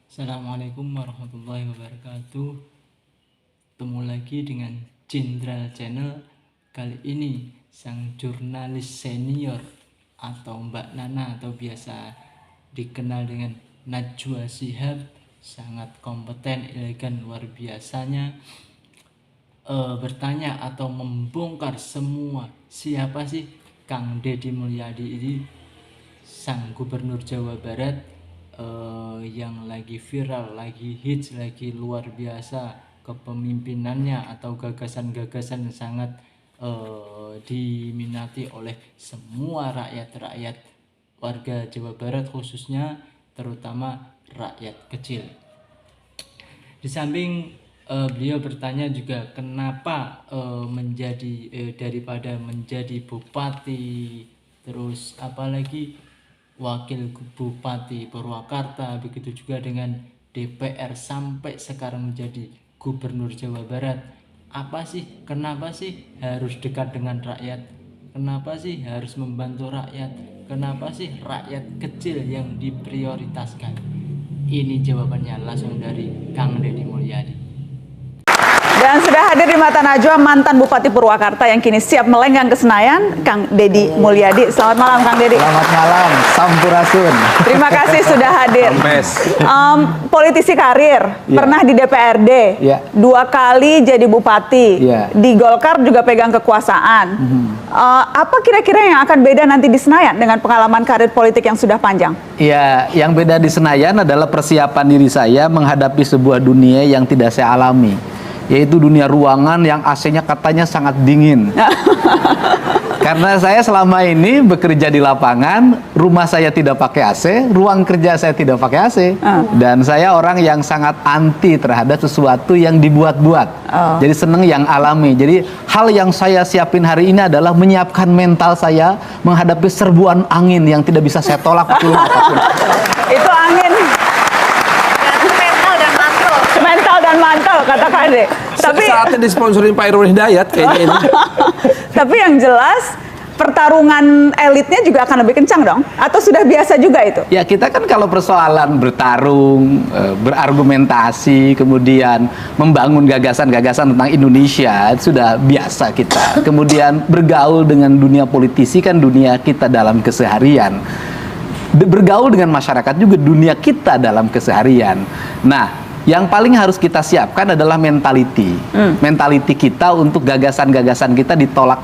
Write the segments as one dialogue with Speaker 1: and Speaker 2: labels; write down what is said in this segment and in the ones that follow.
Speaker 1: Assalamualaikum warahmatullahi wabarakatuh. Ketemu lagi dengan Jenderal Channel. Kali ini sang jurnalis senior atau Mbak Nana atau biasa dikenal dengan Najwa Shihab, sangat kompeten, elegan, luar biasanya bertanya atau membongkar semua siapa sih Kang Deddy Mulyadi ini, sang gubernur Jawa Barat yang lagi viral, lagi hits, lagi luar biasa kepemimpinannya atau gagasan-gagasan yang sangat diminati oleh semua rakyat-rakyat warga Jawa Barat, khususnya terutama rakyat kecil. Di samping beliau bertanya juga kenapa menjadi daripada menjadi bupati, terus apalagi wakil bupati Purwakarta, begitu juga dengan DPR sampai sekarang menjadi gubernur Jawa Barat. Apa sih, kenapa sih harus dekat dengan rakyat? Kenapa sih harus membantu rakyat? Kenapa sih rakyat kecil yang diprioritaskan? Ini jawabannya langsung dari Kang Deddy Mulyadi.
Speaker 2: Dan sudah hadir di Mata Najwa mantan Bupati Purwakarta yang kini siap melenggang ke Senayan, Kang Deddy Mulyadi. Selamat malam, Kang Deddy.
Speaker 3: Selamat malam, Sampurasun.
Speaker 2: Terima kasih sudah hadir. Politisi karir, pernah di DPRD, 2 kali jadi bupati, di Golkar juga pegang kekuasaan. Apa kira-kira yang akan beda nanti di Senayan dengan pengalaman karir politik yang sudah panjang?
Speaker 3: Ya, yang beda di Senayan adalah persiapan diri saya menghadapi sebuah dunia yang tidak saya alami, yaitu dunia ruangan yang AC-nya katanya sangat dingin. Karena saya selama ini bekerja di lapangan, rumah saya tidak pakai AC, ruang kerja saya tidak pakai AC. Dan saya orang yang sangat anti terhadap sesuatu yang dibuat-buat. Jadi seneng yang alami. Jadi hal yang saya siapin hari ini adalah menyiapkan mental saya menghadapi serbuan angin yang tidak bisa saya tolak apapun.
Speaker 2: Itu angin. Mental dan mantel, katakan deh. Tapi
Speaker 4: saatnya disponsorin Pak Irwan Hidayat kayaknya ini.
Speaker 2: Tapi yang jelas pertarungan elitnya juga akan lebih kencang dong? Atau sudah biasa juga itu?
Speaker 3: Ya, kita kan kalau persoalan bertarung, berargumentasi, kemudian membangun gagasan-gagasan tentang Indonesia, itu sudah biasa kita. Kemudian bergaul dengan dunia politisi kan dunia kita dalam keseharian. Bergaul dengan masyarakat juga dunia kita dalam keseharian. Nah, yang paling harus kita siapkan adalah mentality. Mentality kita untuk gagasan-gagasan kita ditolak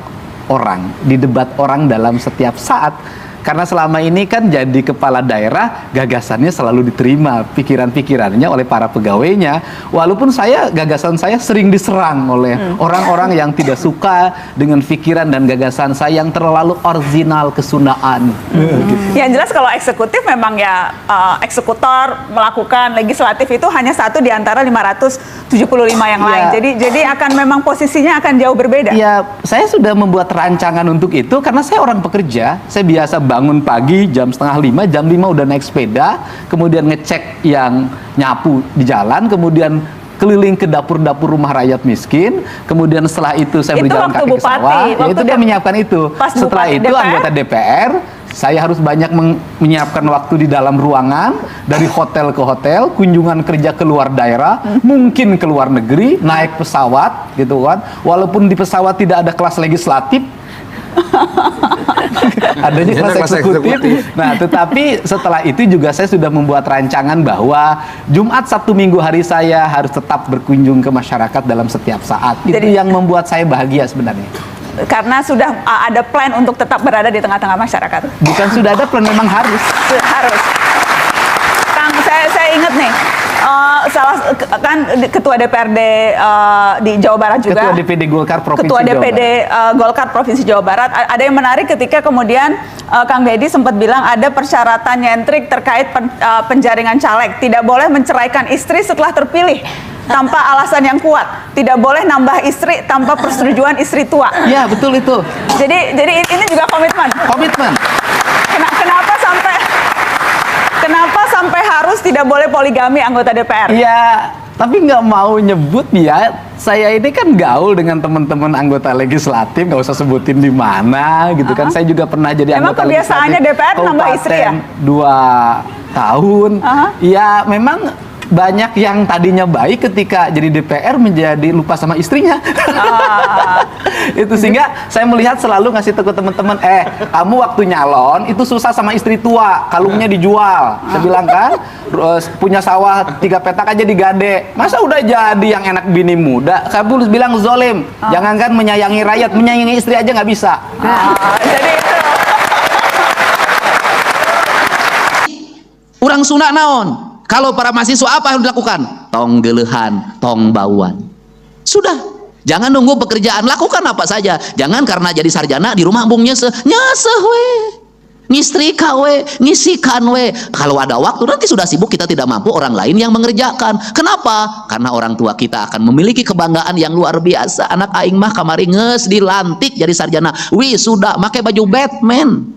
Speaker 3: orang, didebat orang dalam setiap saat. Karena selama ini kan jadi kepala daerah, gagasannya selalu diterima, pikiran-pikirannya oleh para pegawainya. Walaupun gagasan saya sering diserang oleh orang-orang yang tidak suka dengan pikiran dan gagasan saya yang terlalu original, kesundaan.
Speaker 2: Yang jelas kalau eksekutif memang ya eksekutor melakukan, legislatif itu hanya satu di antara 575 yang lain. Jadi akan memang posisinya akan jauh berbeda.
Speaker 3: Ya, saya sudah membuat rancangan untuk itu karena saya orang pekerja. Saya biasa bangun pagi jam 4:30, jam 5 udah naik sepeda, kemudian ngecek yang nyapu di jalan, kemudian keliling ke dapur-dapur rumah rakyat miskin, kemudian setelah itu saya berjalan kaki ke sawah, ya itu kan menyiapkan itu. Setelah itu DPR? Anggota DPR, saya harus banyak menyiapkan waktu di dalam ruangan, dari hotel ke hotel, kunjungan kerja ke luar daerah, mungkin ke luar negeri, naik pesawat gitu kan. Walaupun di pesawat tidak ada kelas legislatif, adanya kelas eksekutif. Nah, tetapi setelah itu juga saya sudah membuat rancangan bahwa Jumat, Sabtu, Minggu hari saya harus tetap berkunjung ke masyarakat dalam setiap saat. Itu yang membuat saya bahagia sebenarnya.
Speaker 2: Karena sudah ada plan untuk tetap berada di tengah-tengah masyarakat.
Speaker 3: Bukan sudah ada plan, memang harus.
Speaker 2: Harus. Kang, saya ingat nih, ketua DPRD di Jawa Barat juga.
Speaker 3: Ketua DPD Golkar Provinsi
Speaker 2: Ketua
Speaker 3: Jawa
Speaker 2: DPD Golkar Provinsi Jawa Barat. Ada yang menarik ketika kemudian Kang Deddy sempat bilang ada persyaratan nyentrik terkait penjaringan caleg. Tidak boleh menceraikan istri setelah terpilih tanpa alasan yang kuat. Tidak boleh nambah istri tanpa persetujuan istri tua.
Speaker 3: Ya, betul itu.
Speaker 2: Jadi ini juga komitmen.
Speaker 3: Komitmen.
Speaker 2: Kenapa sampai harus tidak boleh poligami anggota DPR?
Speaker 3: Ya, tapi nggak mau nyebut ya. Saya ini kan gaul dengan teman-teman anggota legislatif, nggak usah sebutin di mana gitu kan. Saya juga pernah jadi anggota legislatif.
Speaker 2: Emang kebiasaannya DPR nambah istri ya?
Speaker 3: 2 tahun. Ya, memang banyak yang tadinya baik ketika jadi DPR menjadi lupa sama istrinya. Itu sehingga saya melihat selalu ngasih tahu ke teman-teman, kamu waktu nyalon itu susah sama istri tua, kalungnya dijual. Saya bilang kan, punya sawah 3 petak aja digade. Masa udah jadi yang enak bini muda? Saya harus bilang zolim. Jangankan menyayangi rakyat, menyayangi istri aja nggak bisa.
Speaker 2: Jadi itu.
Speaker 3: Urang Sunda naon? Kalau para mahasiswa apa yang dilakukan? Tong gelehan, tong bauan. Sudah, jangan nunggu pekerjaan, lakukan apa saja. Jangan karena jadi sarjana di rumah bung nyeseh we, ngistrika we, ngisikan we. Kalau ada waktu nanti sudah sibuk, kita tidak mampu, orang lain yang mengerjakan. Kenapa? Karena orang tua kita akan memiliki kebanggaan yang luar biasa. Anak aing mah kamari nges dilantik jadi sarjana, sudah make baju Batman.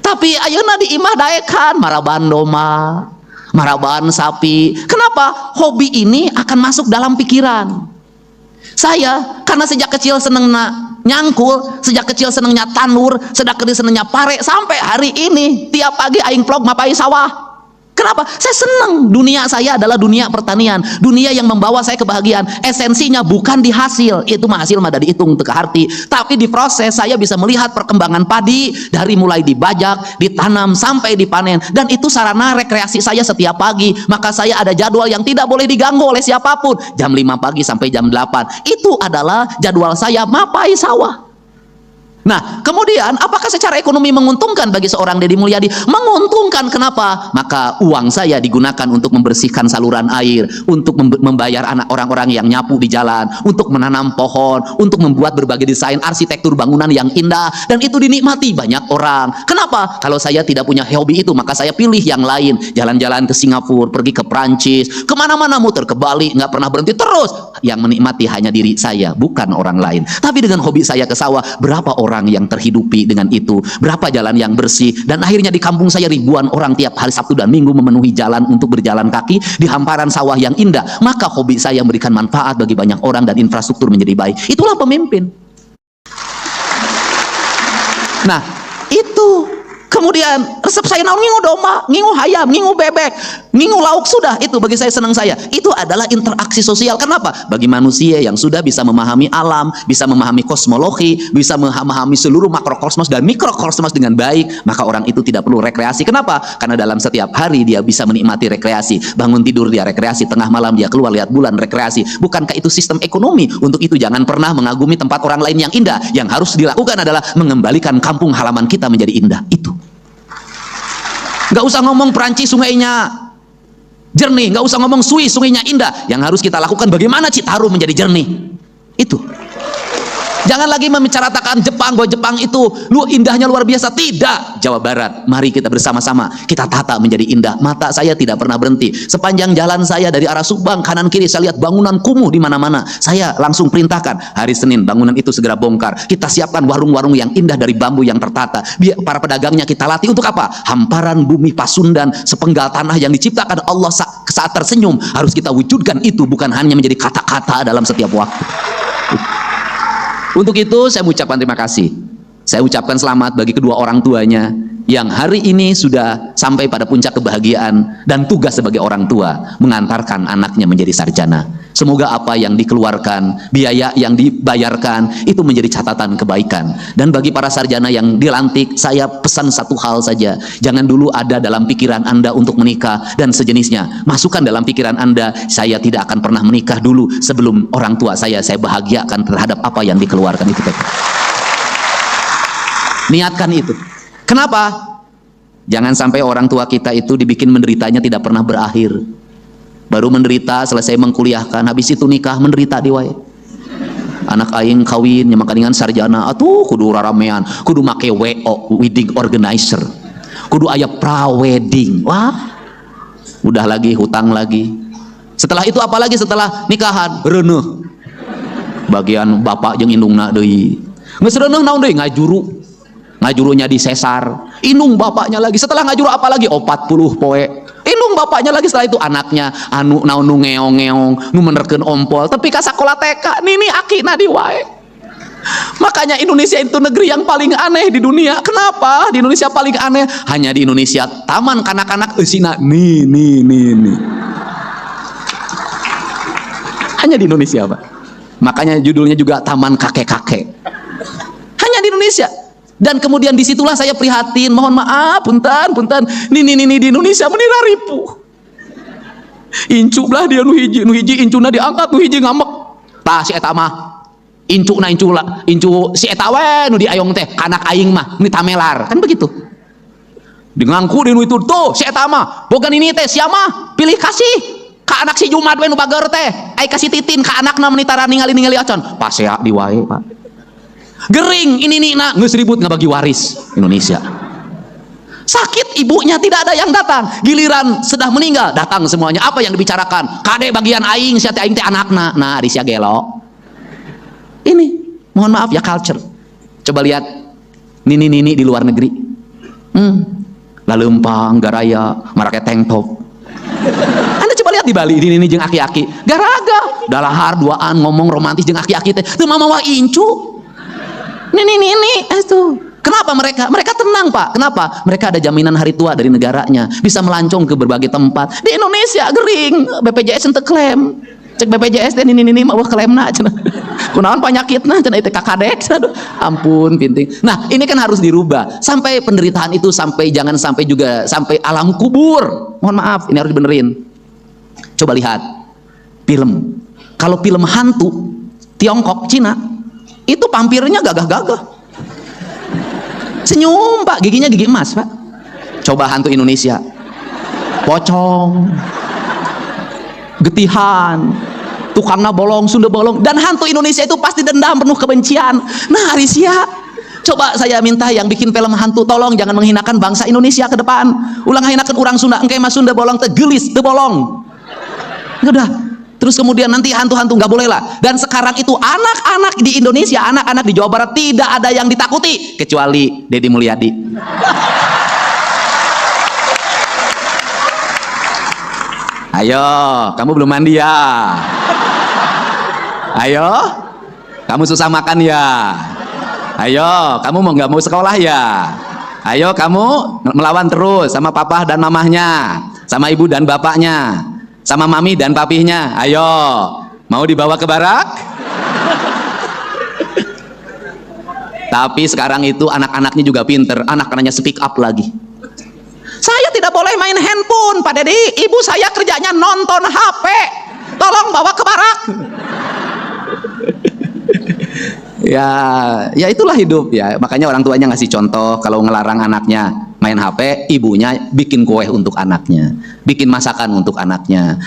Speaker 3: Tapi ayeuna di imah daekan maraban doma, maraban sapi. Kenapa? Hobi ini akan masuk dalam pikiran saya, karena sejak kecil seneng nyangkul, sejak kecil senengnya tanur, sejak kecil senengnya pare, sampai hari ini tiap pagi aing vlog mapai sawah. Kenapa? Saya senang. Dunia saya adalah dunia pertanian, dunia yang membawa saya kebahagiaan. Esensinya bukan di hasil, itu mah hasil mah dari hitung teka arti, tapi di proses. Saya bisa melihat perkembangan padi dari mulai dibajak, ditanam sampai dipanen, dan itu sarana rekreasi saya setiap pagi. Maka saya ada jadwal yang tidak boleh diganggu oleh siapapun. Jam 5 pagi sampai jam 8 itu adalah jadwal saya mapai sawah. Nah, kemudian apakah secara ekonomi menguntungkan bagi seorang Deddy Mulyadi? Menguntungkan. Kenapa? Maka uang saya digunakan untuk membersihkan saluran air, untuk membayar anak orang-orang yang nyapu di jalan, untuk menanam pohon, untuk membuat berbagai desain arsitektur bangunan yang indah, dan itu dinikmati banyak orang. Kenapa? Kalau saya tidak punya hobi itu, maka saya pilih yang lain. Jalan-jalan ke Singapura, pergi ke Prancis, kemana-mana muter ke Bali, nggak pernah berhenti terus. Yang menikmati hanya diri saya, bukan orang lain. Tapi dengan hobi saya ke sawah, berapa orang yang terhidupi dengan itu, berapa jalan yang bersih, dan akhirnya di kampung saya ribuan orang tiap hari Sabtu dan Minggu memenuhi jalan untuk berjalan kaki di hamparan sawah yang indah. Maka hobi saya memberikan manfaat bagi banyak orang dan infrastruktur menjadi baik. Itulah pemimpin. Nah, itu kemudian resep saya naon, ngingu domba, ngingu hayam, ngingu bebek, ngingu lauk, sudah itu bagi saya senang saya. Itu adalah interaksi sosial. Kenapa? Bagi manusia yang sudah bisa memahami alam, bisa memahami kosmologi, bisa memahami seluruh makrokosmos dan mikrokosmos dengan baik, maka orang itu tidak perlu rekreasi. Kenapa? Karena dalam setiap hari dia bisa menikmati rekreasi. Bangun tidur dia rekreasi, tengah malam dia keluar lihat bulan rekreasi. Bukankah itu sistem ekonomi? Untuk itu jangan pernah mengagumi tempat orang lain yang indah. Yang harus dilakukan adalah mengembalikan kampung halaman kita menjadi indah. Itu. Nggak usah ngomong Perancis sungainya jernih, nggak usah ngomong Swiss sungainya indah. Yang harus kita lakukan bagaimana Citarum menjadi jernih. Itu. Jangan lagi membicarakan Jepang, bahwa Jepang itu indahnya luar biasa. Tidak. Jawa Barat, mari kita bersama-sama kita tata menjadi indah. Mata saya tidak pernah berhenti. Sepanjang jalan saya dari arah Subang kanan kiri saya lihat bangunan kumuh di mana-mana. Saya langsung perintahkan hari Senin bangunan itu segera bongkar. Kita siapkan warung-warung yang indah dari bambu yang tertata. Biar para pedagangnya kita latih untuk apa? Hamparan bumi Pasundan, sepenggal tanah yang diciptakan Allah saat tersenyum harus kita wujudkan itu, bukan hanya menjadi kata-kata dalam setiap waktu. Untuk itu saya mengucapkan terima kasih. Saya ucapkan selamat bagi kedua orang tuanya yang hari ini sudah sampai pada puncak kebahagiaan dan tugas sebagai orang tua mengantarkan anaknya menjadi sarjana. Semoga apa yang dikeluarkan, biaya yang dibayarkan itu menjadi catatan kebaikan. Dan bagi para sarjana yang dilantik, saya pesan satu hal saja. Jangan dulu ada dalam pikiran Anda untuk menikah dan sejenisnya. Masukkan dalam pikiran Anda, saya tidak akan pernah menikah dulu sebelum orang tua saya bahagiakan terhadap apa yang dikeluarkan itu. Niatkan itu. Kenapa? Jangan sampai orang tua kita itu dibikin menderitanya tidak pernah berakhir. Baru menderita selesai mengkuliahkan, habis itu nikah menderita di wae. Anak aing kawin yang makaningan sarjana, atuh kudu raramean, kudu make WO, wedding organizer, kudu aya pra-wedding. Wah, udah lagi hutang lagi. Setelah itu apalagi setelah nikahan reuneuh. Bagian bapak jeung indungna deui. Geus reuneuh naon deui ngajuru. Ngajurunya di sesar, indung bapaknya lagi. Setelah ngajuru apa lagi? 40 poe. Indung bapaknya lagi. Setelah itu anaknya anu naon nu ngeong-ngeong, nu menerkeun ompol, tapi ka sakola TK nini akina di wae. Makanya Indonesia itu negeri yang paling aneh di dunia. Kenapa di Indonesia paling aneh? Hanya di Indonesia taman kanak-kanak Sina nih. Hanya di Indonesia, Pak. Makanya judulnya juga taman kakek-kakek. Hanya di Indonesia. Dan kemudian disitulah saya prihatin. Mohon maaf, punten. Nih di Indonesia menira ripuh. Incu belah dia nu hiji incuna diangkat nu hiji ngambek. Tah si eta mah incu si eta we nu diayong teh kanak aing mah ni tamelar kan begitu ngangku di nu itu tuh si eta mah bogan ini teh sia mah pilih kasih ka anak si Jumat we nu bager teh ai kasih titin ka anakna menitara ningali acon pasea di wae Pak gering ini na geus ribut ngabagi waris Indonesia sakit ibunya tidak ada yang datang giliran sudah meninggal datang semuanya apa yang dibicarakan kade bagian aing sia teh aing teh anakna nah di sia gelo. Ini, mohon maaf ya culture. Coba lihat nini di luar negeri. Laleumpang, garaya, marake tank top. Anda coba lihat di Bali, nini jeung aki-aki. Garaga, dalahar duaan ngomong romantis jeung aki-aki teh. Teu mamawa incu. Nini, itu. Kenapa mereka? Mereka tenang, Pak. Kenapa? Mereka ada jaminan hari tua dari negaranya, bisa melancong ke berbagai tempat. Di Indonesia gering, BPJS ente klaim. Cek BPJS dan ini mah klaimna cenah. Kunaon panyakitna cenah itu kakadek. Aduh, ampun pinting. Nah, ini kan harus dirubah. Sampai penderitaan itu jangan sampai juga sampai alam kubur. Mohon maaf, ini harus dibenerin. Coba lihat film. Kalau film hantu Tiongkok, Cina, itu vampirnya gagah-gagah. Senyum, Pak, giginya gigi emas, Pak. Coba hantu Indonesia. Pocong. Getihan, tukangna bolong, Sunda bolong, dan hantu Indonesia itu pasti dendam penuh kebencian. Nah, Arisia, coba saya minta yang bikin film hantu tolong jangan menghinakan bangsa Indonesia ke depan. Ulang hinakan orang Sunda, engke mah Sunda bolong teh gelis, teu bolong. Udah. Terus kemudian nanti hantu-hantu nggak boleh lah. Dan sekarang itu anak-anak di Indonesia, anak-anak di Jawa Barat tidak ada yang ditakuti kecuali Deddy Mulyadi. Ayo, kamu belum mandi ya? Ayo, kamu susah makan ya? Ayo, kamu nggak mau sekolah ya? Ayo, kamu melawan terus sama papa dan mamahnya, sama ibu dan bapaknya, sama mami dan papihnya. Ayo, mau dibawa ke barak? Tapi sekarang itu anak-anaknya juga pinter, anak-anaknya speak up lagi. Saya tidak boleh main handphone, Pak Dedi. Ibu saya kerjanya nonton HP. Tolong bawa ke barak. ya itulah hidup ya. Makanya orang tuanya ngasih contoh kalau ngelarang anaknya main HP, ibunya bikin kue untuk anaknya, bikin masakan untuk anaknya.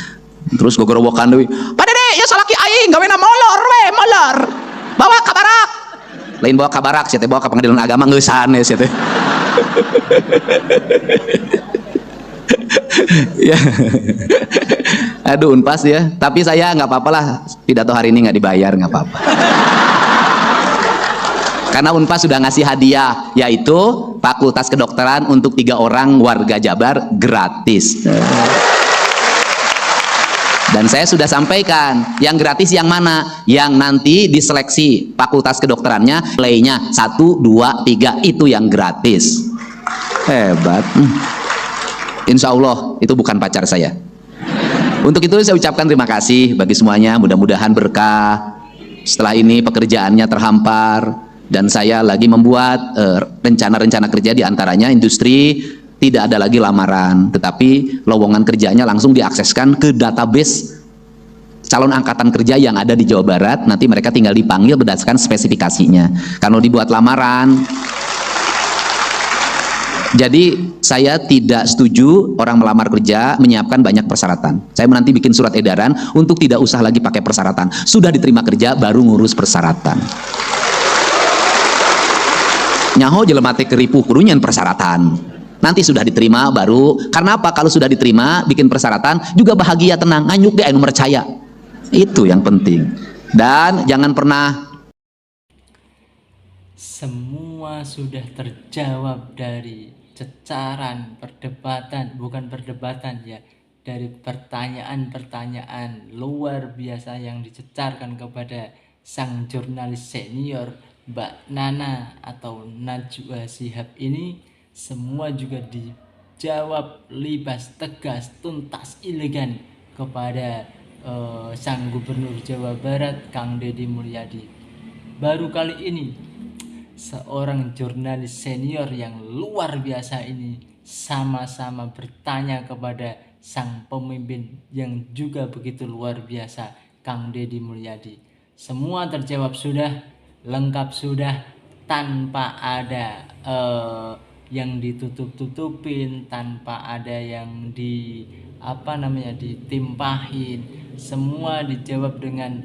Speaker 3: Terus gogorowokan deui. Pak Dedi, ya salaki aing gawena molor we, molor. Bawa ke barak. Lain bawa ke barak, sia teh bawa ke pengadilan agama ngeusan ya sia teh. Ya. Aduh, Unpas ya. Tapi saya nggak apa-apa lah, pidato hari ini nggak dibayar, nggak apa-apa. Karena Unpas sudah ngasih hadiah, yaitu Fakultas Kedokteran untuk 3 orang warga Jabar gratis. Dan saya sudah sampaikan, yang gratis yang mana? Yang nanti diseleksi fakultas kedokterannya, nilainya 1, 2, 3, itu yang gratis. Hebat. Insya Allah itu bukan pacar saya. Untuk itu saya ucapkan terima kasih bagi semuanya, mudah-mudahan berkah. Setelah ini pekerjaannya terhampar dan saya lagi membuat rencana-rencana kerja, diantaranya industri. Tidak ada lagi lamaran, tetapi lowongan kerjanya langsung diakseskan ke database calon angkatan kerja yang ada di Jawa Barat. Nanti mereka tinggal dipanggil berdasarkan spesifikasinya. Kalau dibuat lamaran, jadi saya tidak setuju orang melamar kerja menyiapkan banyak persyaratan. Saya nanti bikin surat edaran untuk tidak usah lagi pakai persyaratan. Sudah diterima kerja baru ngurus persyaratan. Nyaho jelema teh keripuh kurunyan persyaratan. Nanti sudah diterima baru, karena apa? Kalau sudah diterima bikin persyaratan juga bahagia, tenang, nganyuk deh anu percaya. Itu yang penting. Dan jangan pernah,
Speaker 1: semua sudah terjawab dari cecaran perdebatan, bukan perdebatan ya, dari pertanyaan-pertanyaan luar biasa yang dicecarkan kepada sang jurnalis senior Mbak Nana atau Najwa Shihab ini semua juga dijawab libas, tegas, tuntas, elegan kepada sang Gubernur Jawa Barat Kang Deddy Mulyadi. Baru kali ini seorang jurnalis senior yang luar biasa ini sama-sama bertanya kepada sang pemimpin yang juga begitu luar biasa, Kang Deddy Mulyadi. Semua terjawab sudah, lengkap sudah, tanpa ada yang ditutup-tutupin, tanpa ada yang ditimpahin. Semua dijawab dengan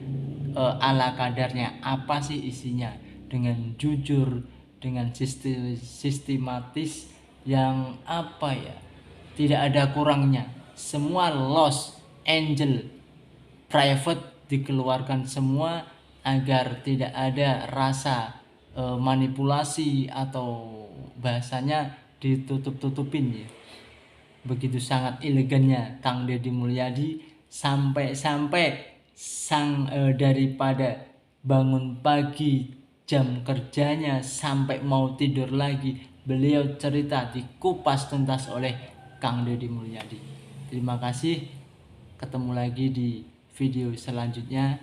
Speaker 1: ala kadarnya, apa sih isinya, dengan jujur, dengan sistematis yang tidak ada kurangnya. Semua lost angel private dikeluarkan semua agar tidak ada rasa manipulasi atau bahasanya ditutup-tutupin ya. Begitu sangat elegannya Kang Deddy Mulyadi, sampai-sampai daripada bangun pagi jam kerjanya sampai mau tidur lagi, beliau cerita dikupas tuntas oleh Kang Deddy Mulyadi. Terima kasih, ketemu lagi di video selanjutnya.